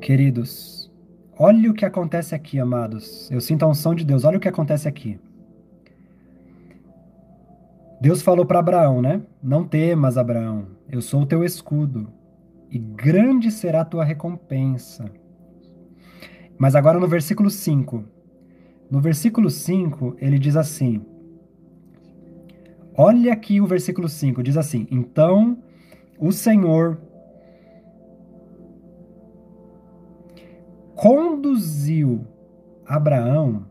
Queridos, olha o que acontece aqui, amados. Eu sinto a unção de Deus. Olha o que acontece aqui. Deus falou para Abraão, né? Não temas, Abraão. Eu sou o teu escudo e grande será a tua recompensa. Mas agora no versículo 5. No versículo 5, ele diz assim: olha aqui o versículo 5, diz assim: então o Senhor conduziu Abraão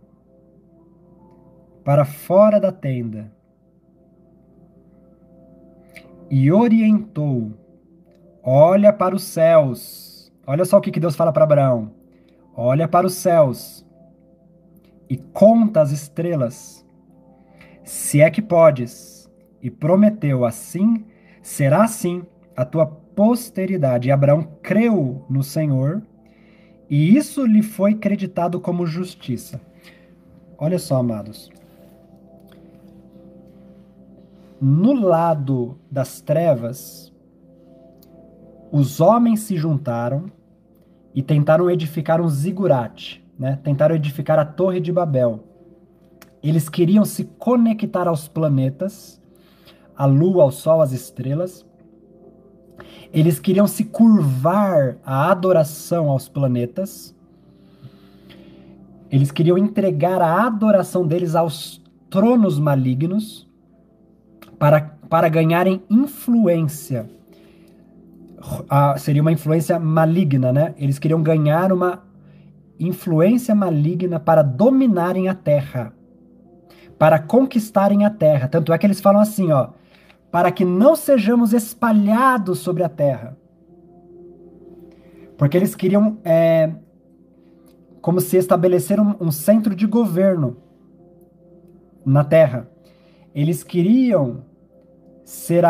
para fora da tenda e orientou. Olha para os céus. Olha só o que Deus fala para Abraão. Olha para os céus e conta as estrelas, se é que podes. E prometeu assim, será assim a tua posteridade. E Abraão creu no Senhor, e isso lhe foi creditado como justiça. Olha só, amados. No lado das trevas, os homens se juntaram e tentaram edificar um zigurate, né? Tentaram edificar a Torre de Babel. Eles queriam se conectar aos planetas, à lua, ao sol, às estrelas. Eles queriam se curvar à adoração aos planetas. Eles queriam entregar a adoração deles aos tronos malignos para ganharem influência. Seria uma influência maligna, né? Eles queriam ganhar uma influência maligna para dominarem a Terra, para conquistarem a Terra. Tanto é que eles falam assim, ó, para que não sejamos espalhados sobre a Terra. Porque eles queriam, como se estabelecer um centro de governo na Terra. Eles queriam ser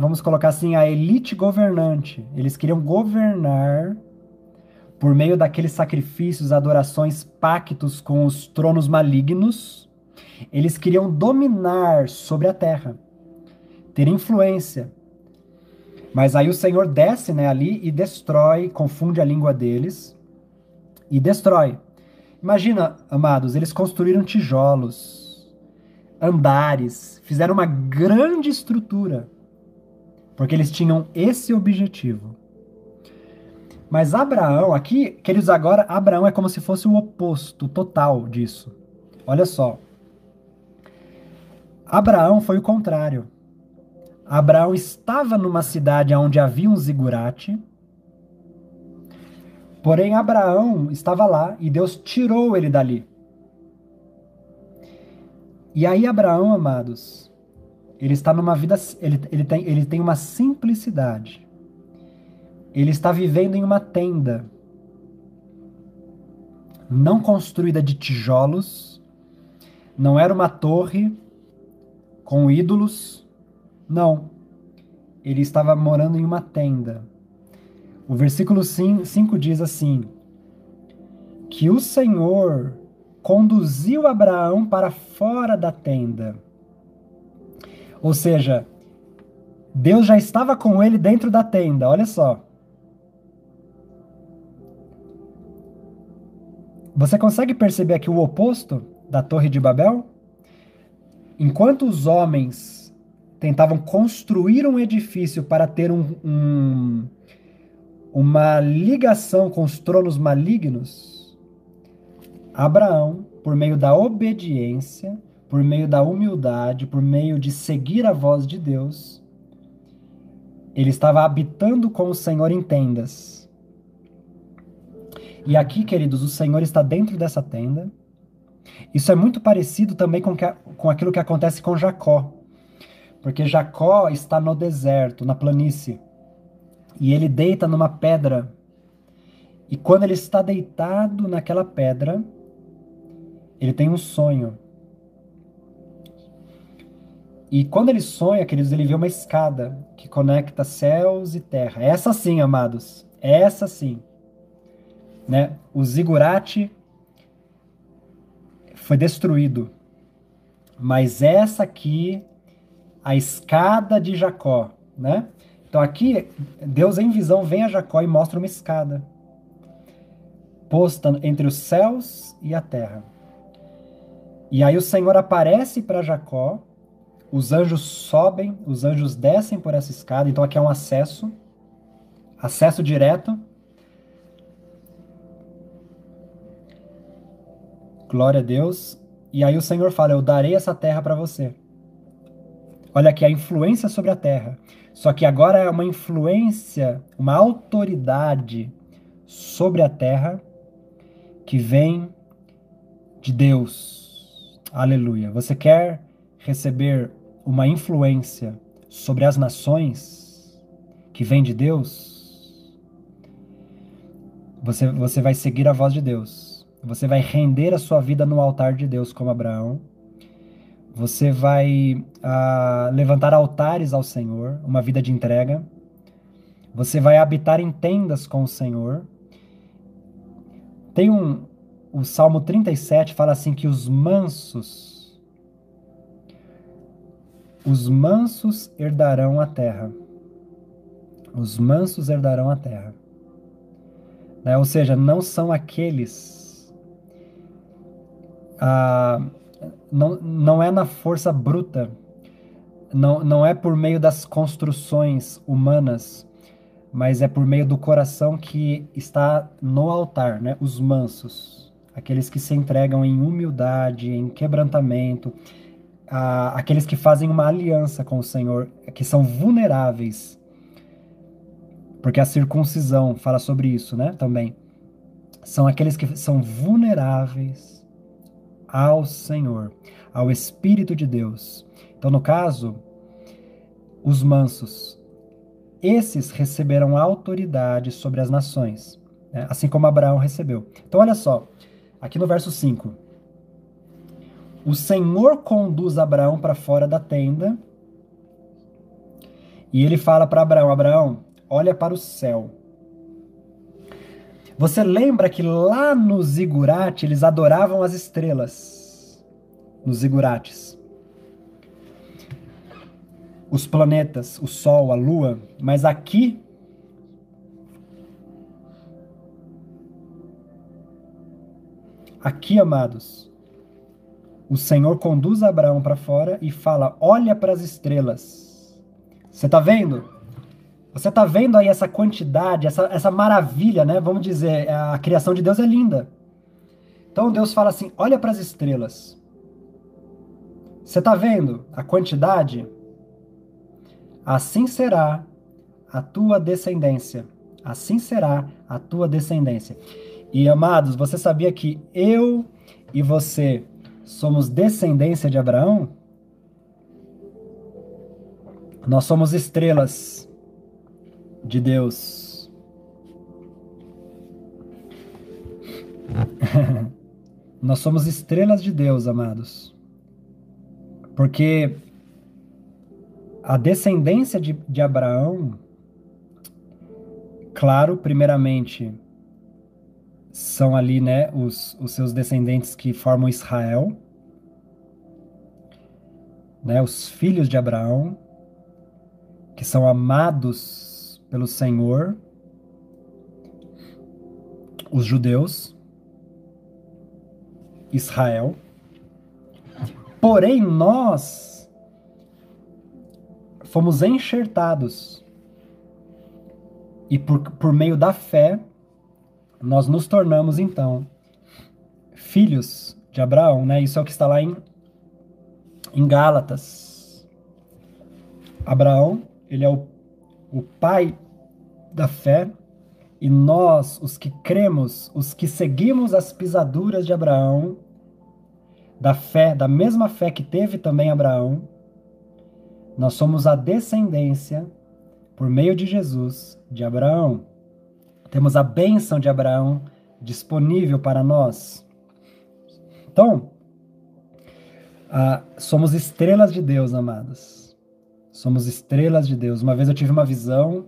vamos colocar assim, a elite governante. Eles queriam governar por meio daqueles sacrifícios, adorações, pactos com os tronos malignos. Eles queriam dominar sobre a terra, ter influência. Mas aí o Senhor desce, né, ali e destrói, confunde a língua deles e destrói. Imagina, amados, eles construíram tijolos, andares, fizeram uma grande estrutura, porque eles tinham esse objetivo. Mas Abraão, aqui, queridos, agora, Abraão é como se fosse o oposto total disso. Olha só. Abraão foi o contrário. Abraão estava numa cidade onde havia um zigurate, porém Abraão estava lá e Deus tirou ele dali. E aí Abraão, amados, ele está numa vida, ele tem uma simplicidade. Ele está vivendo em uma tenda, não construída de tijolos, não era uma torre com ídolos, não. Ele estava morando em uma tenda. O versículo 5 diz assim: que o Senhor conduziu Abraão para fora da tenda. Ou seja, Deus já estava com ele dentro da tenda, olha só. Você consegue perceber aqui o oposto da Torre de Babel? Enquanto os homens tentavam construir um edifício para ter uma ligação com os tronos malignos, Abraão, por meio da obediência, por meio da humildade, por meio de seguir a voz de Deus, ele estava habitando com o Senhor em tendas. E aqui, queridos, o Senhor está dentro dessa tenda. Isso é muito parecido também com aquilo que acontece com Jacó. Porque Jacó está no deserto, na planície. E ele deita numa pedra. E quando ele está deitado naquela pedra, ele tem um sonho. E quando ele sonha, queridos, ele vê uma escada que conecta céus e terra. Essa sim, amados. Essa sim. Né? O zigurate foi destruído. Mas essa aqui, a escada de Jacó, né? Então aqui, Deus em visão vem a Jacó e mostra uma escada. posta entre os céus e a terra. E aí o Senhor aparece para Jacó, os anjos sobem, os anjos descem por essa escada, então aqui é um acesso direto. Glória a Deus. E aí o Senhor fala: eu darei essa terra para você. Olha aqui a influência sobre a terra. Só que agora é uma influência, uma autoridade sobre a terra que vem de Deus. Aleluia. Você quer receber uma influência sobre as nações que vem de Deus? Você vai seguir a voz de Deus. Você vai render a sua vida no altar de Deus, como Abraão. Você vai levantar altares ao Senhor, uma vida de entrega. Você vai habitar em tendas com o Senhor. O Salmo 37 fala assim que os mansos herdarão a terra. Os mansos herdarão a terra. Né? Ou seja, não são aqueles... não é na força bruta, não é por meio das construções humanas, mas é por meio do coração que está no altar, né? Os mansos, aqueles que se entregam em humildade, em quebrantamento, aqueles que fazem uma aliança com o Senhor, que são vulneráveis, porque a circuncisão fala sobre isso, né? Também são aqueles que são vulneráveis ao Senhor, ao Espírito de Deus. Então, no caso, os mansos, esses receberão autoridade sobre as nações, né? Assim como Abraão recebeu. Então, olha só, aqui no verso 5. O Senhor conduz Abraão para fora da tenda e ele fala para Abraão: Abraão, olha para o céu. Você lembra que lá no Zigurate eles adoravam as estrelas? Nos Zigurates. Os planetas, o Sol, a Lua, mas aqui amados, o Senhor conduz Abraão para fora e fala: olha para as estrelas. Você está vendo? Você está vendo aí essa quantidade, essa maravilha, né? Vamos dizer, a criação de Deus é linda. Então Deus fala assim: olha para as estrelas. Você está vendo a quantidade? Assim será a tua descendência. Assim será a tua descendência. E amados, você sabia que eu e você somos descendência de Abraão? Nós somos estrelas de Deus. Nós somos estrelas de Deus, amados. Porque a descendência de Abraão, claro, primeiramente, são ali, né, os seus descendentes que formam Israel, né, os filhos de Abraão, que são amados pelo Senhor, os judeus, Israel. Porém, nós fomos enxertados e por meio da fé, nós nos tornamos, então, filhos de Abraão, né? Isso é o que está lá em Gálatas. Abraão, ele é o pai da fé, e nós, os que cremos, os que seguimos as pisaduras de Abraão, da fé, da mesma fé que teve também Abraão, nós somos a descendência, por meio de Jesus, de Abraão. Temos a bênção de Abraão disponível para nós. Então, somos estrelas de Deus, amados. Somos estrelas de Deus. Uma vez eu tive uma visão,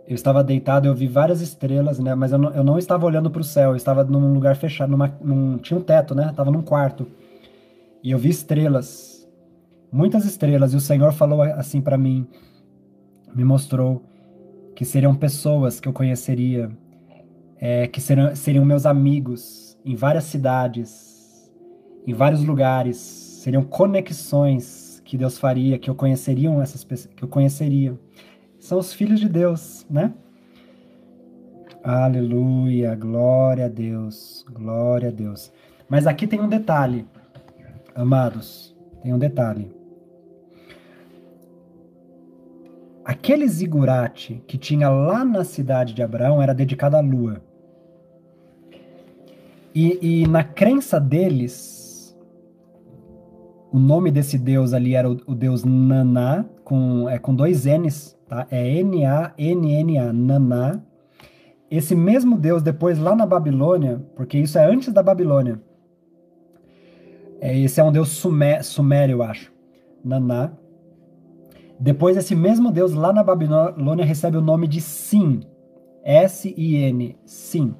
eu estava deitado, eu vi várias estrelas, né? Mas eu não estava olhando para o céu, eu estava num lugar fechado, tinha um teto, né? Estava num quarto. E eu vi estrelas, muitas estrelas, e o Senhor falou assim para mim, me mostrou que seriam pessoas que eu conheceria, que seriam meus amigos em várias cidades, em vários lugares, seriam conexões que Deus faria, que eu conheceriam essas pessoas, que eu conheceria. São os filhos de Deus, né? Aleluia, glória a Deus, glória a Deus. Mas aqui tem um detalhe, amados, tem um detalhe. Aquele zigurate que tinha lá na cidade de Abraão era dedicado à lua. E na crença deles, o nome desse deus ali era o deus Naná, com dois N's, tá? É N-A-N-N-A, Naná. Esse mesmo deus, depois lá na Babilônia, porque isso é antes da Babilônia, esse é um deus sumério, eu acho, Naná. Depois esse mesmo deus lá na Babilônia recebe o nome de Sin, S-I-N, Sin.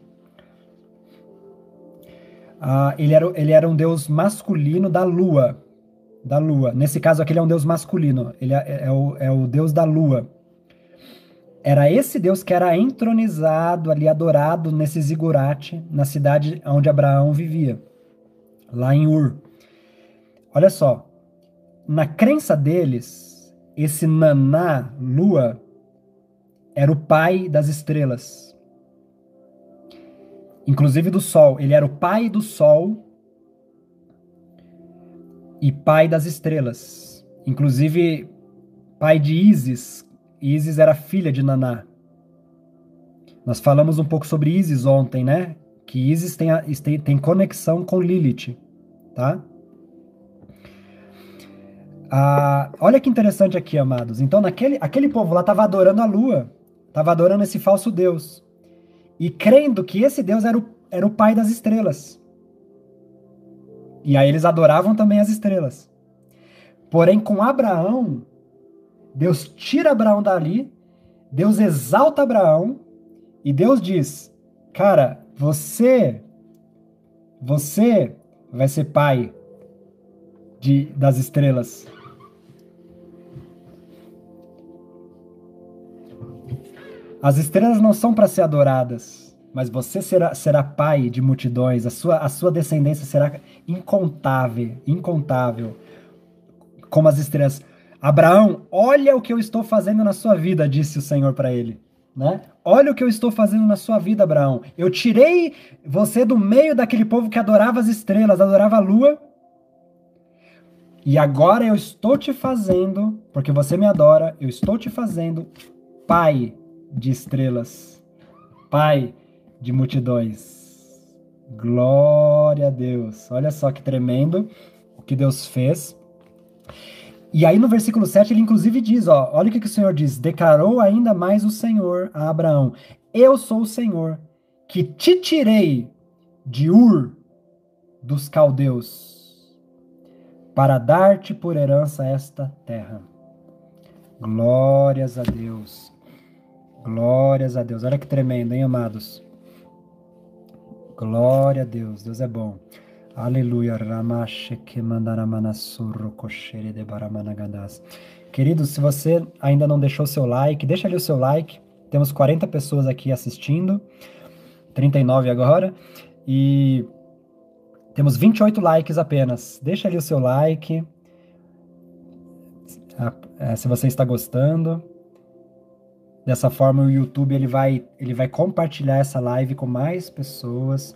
Ele era um deus masculino da lua. Da lua. Nesse caso aqui ele é um deus masculino. Ele é o deus da lua. Era esse deus que era entronizado ali, adorado nesse zigurate, na cidade onde Abraão vivia. Lá em Ur. Olha só. Na crença deles, esse Naná, lua, era o pai das estrelas. Inclusive do sol. Ele era o pai do sol e pai das estrelas. Inclusive, pai de Ísis. Ísis era filha de Naná. Nós falamos um pouco sobre Ísis ontem, né? Que Ísis tem conexão com Lilith, tá? Olha que interessante aqui, amados. Então, aquele povo lá estava adorando a lua. Estava adorando esse falso deus. E crendo que esse deus era o pai das estrelas. E aí eles adoravam também as estrelas. Porém, com Abraão, Deus tira Abraão dali, Deus exalta Abraão, e Deus diz, cara, você vai ser pai das estrelas. As estrelas não são para ser adoradas, mas você será pai de multidões, a sua descendência será incontável, como as estrelas. Abraão, olha o que eu estou fazendo na sua vida, disse o Senhor para ele, né? Olha o que eu estou fazendo na sua vida, Abraão. Eu tirei você do meio daquele povo que adorava as estrelas, adorava a lua, e agora eu estou te fazendo, porque você me adora, eu estou te fazendo pai de estrelas, pai de multidões. Glória a Deus. Olha só que tremendo o que Deus fez. E aí no versículo 7 ele inclusive diz, ó, olha o que o Senhor diz, declarou ainda mais o Senhor a Abraão, eu sou o Senhor, que te tirei de Ur dos caldeus, para dar-te por herança esta terra. Glórias a Deus. Glórias a Deus. Olha que tremendo, hein, amados? Glória a Deus. Deus é bom. Aleluia. Queridos, se você ainda não deixou seu like, deixa ali o seu like. Temos 40 pessoas aqui assistindo. 39 agora. E temos 28 likes apenas. Deixa ali o seu like. Se você está gostando. Dessa forma o YouTube ele vai compartilhar essa live com mais pessoas.